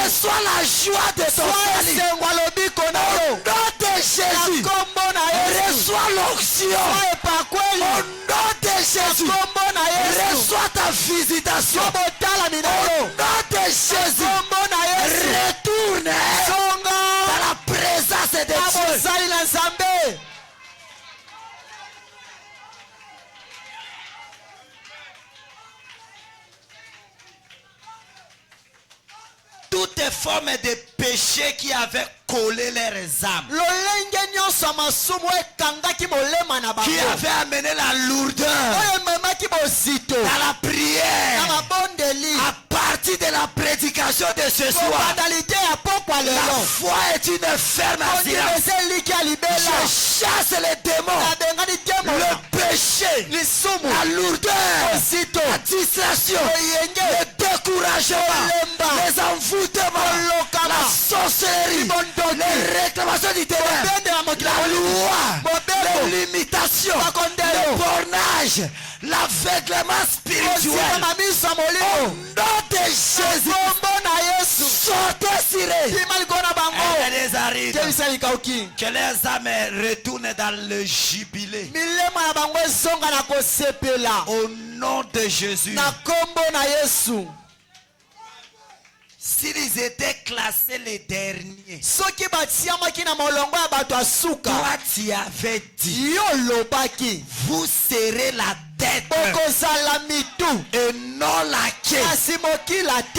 reçois la joie de ton salut. Au nom de Jésus, reçois l'onction. Au nom de Jésus, reçois ta visitation. Au nom de Jésus, retourne dans la présence de Dieu. Toutes les formes de péché qui avaient collé leurs âmes, qui avaient amené la lourdeur dans la prière, à partir de la prédication de ce soir, la foi est une ferme assurance. Je chasse les démons, le péché, la lourdeur, la distraction, le découragement, les envoûtements, la sorcellerie, les réclamations du ténèbre, la loi, les limitations, le bornage, l'aveuglement spirituel. Au nom de Jésus, sortez Siré. Que les âmes retournent dans le jubilé. Au nom de Jésus. S'ils étaient classés les derniers, toi tu avais dit, vous serez la tête et non la queue.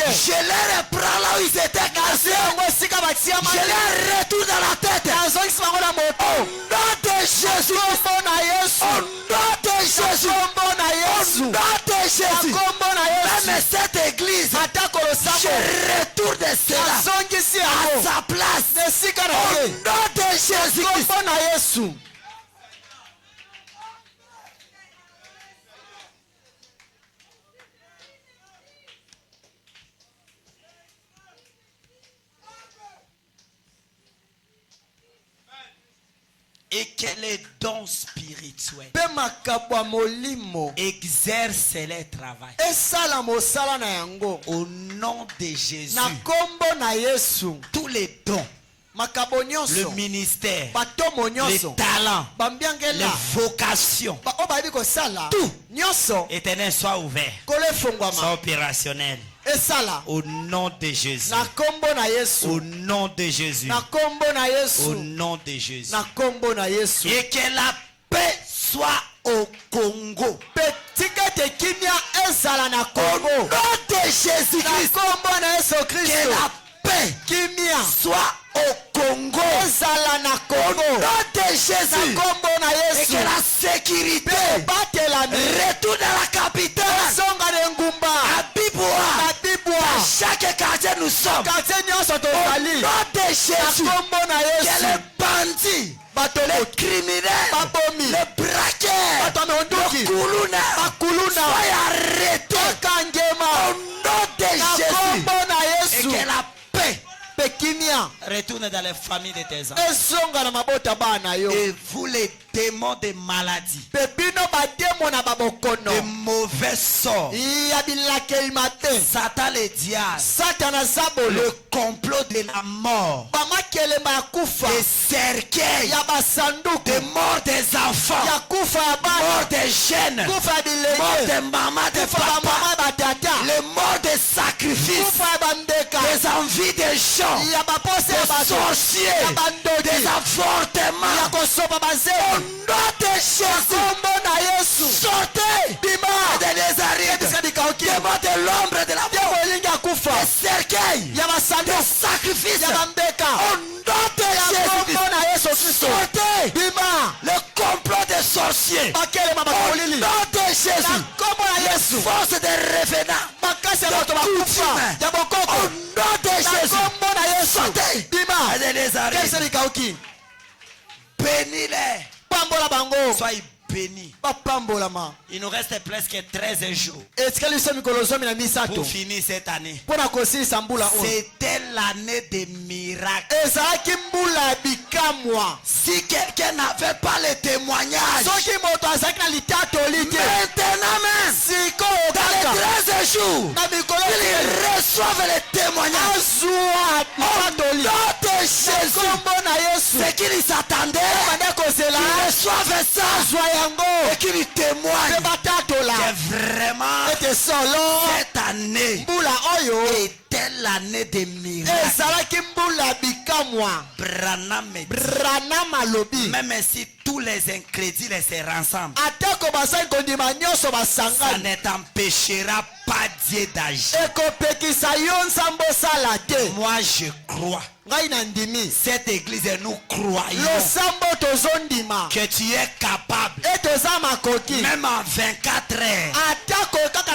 Je les reprends là où ils étaient classés. Je les retourne dans la tête. Au nom de Jésus. Au nom de Jésus. Au nom de Jésus. Même cette église, je retourne cela à sa place. Au nom de Jésus. Et que les dons spirituels exercent les travail. Au nom de Jésus. Tous les dons, le ministère, les talents, les vocations, tout, Éternel, soit ouvert, soit opérationnel. Au nom de Jésus. Au nom de Jésus. Au nom de Jésus. Et que la paix soit au Congo. Au nom de Jésus-Christ. Que la paix soit au Congo. Au nom de Jésus. Et que la sécurité retourne à la capitale. À Biboua. Dans chaque quartier nous sommes. Au nom de Jésus. Que les bandits, les criminels, les braqueurs, les Koulouna soient arrêtés. Au nom de Jésus. Et que la paix retourne dans les familles de tes enfants. Et vous les démons de maladie, de mauvais sorts, Satan le diable, le complot de la mort, des cercueils, de mort des enfants, mort des jeunes, mort des mamans, des papas, les morts des sacrifices, des envies des gens, des sorciers, des avortements. Au nom de Jésus, sortez de Nazareth, démons de l'ombre de la mort, des cercueils, des sacrifices. Au nom de Jésus, sortez le complot des sorciers. Au nom de Jésus, les forces des revenants, des coutumes. Au nom de Jésus, sortez de Nazareth. Bénis-les. Soyez bénis. Il nous reste presque 13 jours pour finir cette année. C'était l'année des miracles. Si quelqu'un n'avait pas le témoignage, maintenant même, dans les 13 jours, ils reçoivent le témoignage. Au nom de Jésus, ce qu'ils s'attendaient, ils reçoivent ça. Et qu'il témoigne que vraiment cette année était l'année des miracles. Même si tous les incrédules se rassemblent, ça ne t'empêchera pas Dieu d'agir. Moi je crois. Cette église, nous croyons que tu es capable, même en 24 heures,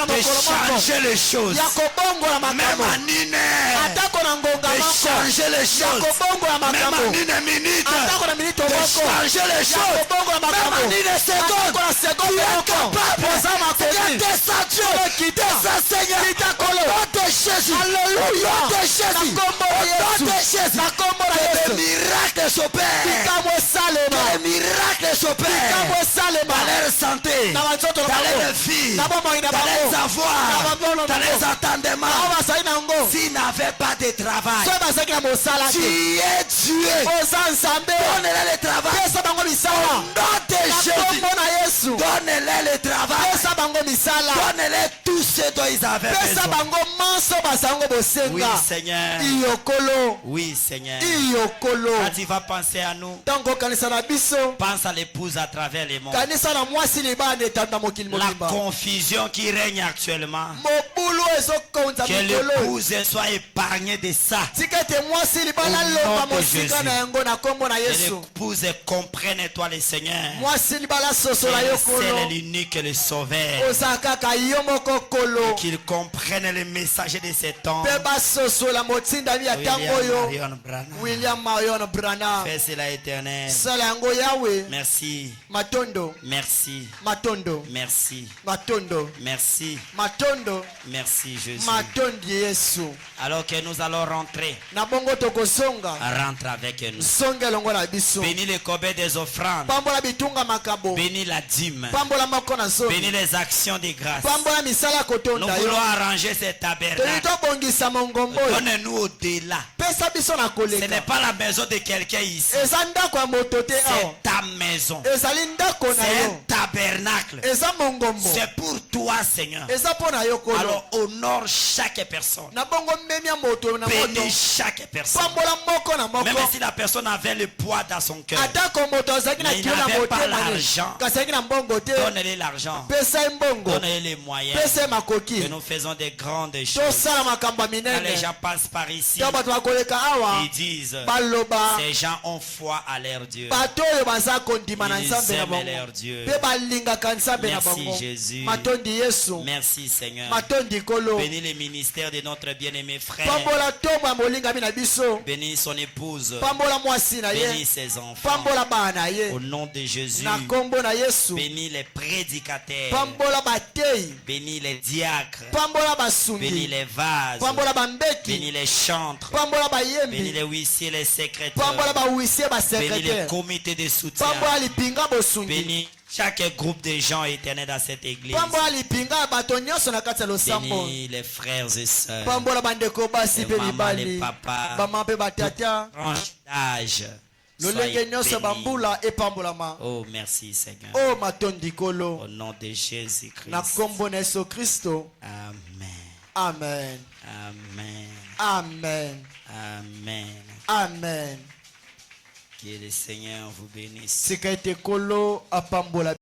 de changer les choses. Même en une heure, de changer les choses. Même en une minute, de changer les choses. Même en une seconde, tu es capable de descendre, quitter sa Seigneur. Au nom de Jésus. Alléluia. Au nom de Jésus. Au nom de Jésus. Que les miracles s'opèrent. Que les miracles s'opèrent. Dans leur santé, dans leur vie, dans leurs avoirs, dans leurs entendements. S'ils n'avaient pas de travail, tu es tué. Donne-les le travail. Au nom de Jésus. Donne-les le travail. Donne-les tout ce dont ils avaient besoin. Oui, Seigneur. Oui, Seigneur. Quand tu vas penser à nous, pense à l'épouse à travers les mondes. La confusion qui règne actuellement. Que l'épouse soit épargnée de ça. Au nom de Jésus. Que l'épouse comprenne toi le Seigneur. C'est l'unique le sauveur. Qu'il comprenne le messager de cet homme. William Marion Branham. Fais cela éternel. Merci. Merci. Merci. Merci. Merci Jésus. Alors que nous allons rentrer, rentre avec nous. Bénis les corbeilles des offrandes. Bénis la dîme. Bénis les actions de grâce. Nous voulons arranger cet tabernacle. Donne-nous au-delà. Ce n'est pas la maison de quelqu'un ici. C'est ta maison. C'est un tabernacle. C'est pour toi, Seigneur. Alors honore chaque personne. Bénis chaque personne. Même si la personne avait le poids dans son cœur, mais il n'avait pas l'argent, donne-lui l'argent. Donne-lui les moyens. Que nous faisons des grandes choses. Quand les gens passent par ici, ils disent, ces gens ont foi à leur Dieu. Ils aiment leur Dieu. Merci Jésus. Merci Seigneur. Bénis les ministères de notre bien-aimé frère. Bénis son épouse. Bénis ses enfants. Au nom de Jésus. Bénis les prédicateurs. Bénis les diacres. Bénis les vases. Bénis les chantres. Bénis les huissiers, les secrétaires. Bénis les comités de soutien. Bénis chaque groupe de gens éternels dans cette église. Bénis les frères et sœurs. Les mamans, les papas. Tranche d'âge. Oh, merci Seigneur. Au nom de Jésus-Christ. Amen. Amen. Amen. Amen. Amen. Amen. Que le Seigneur vous bénisse.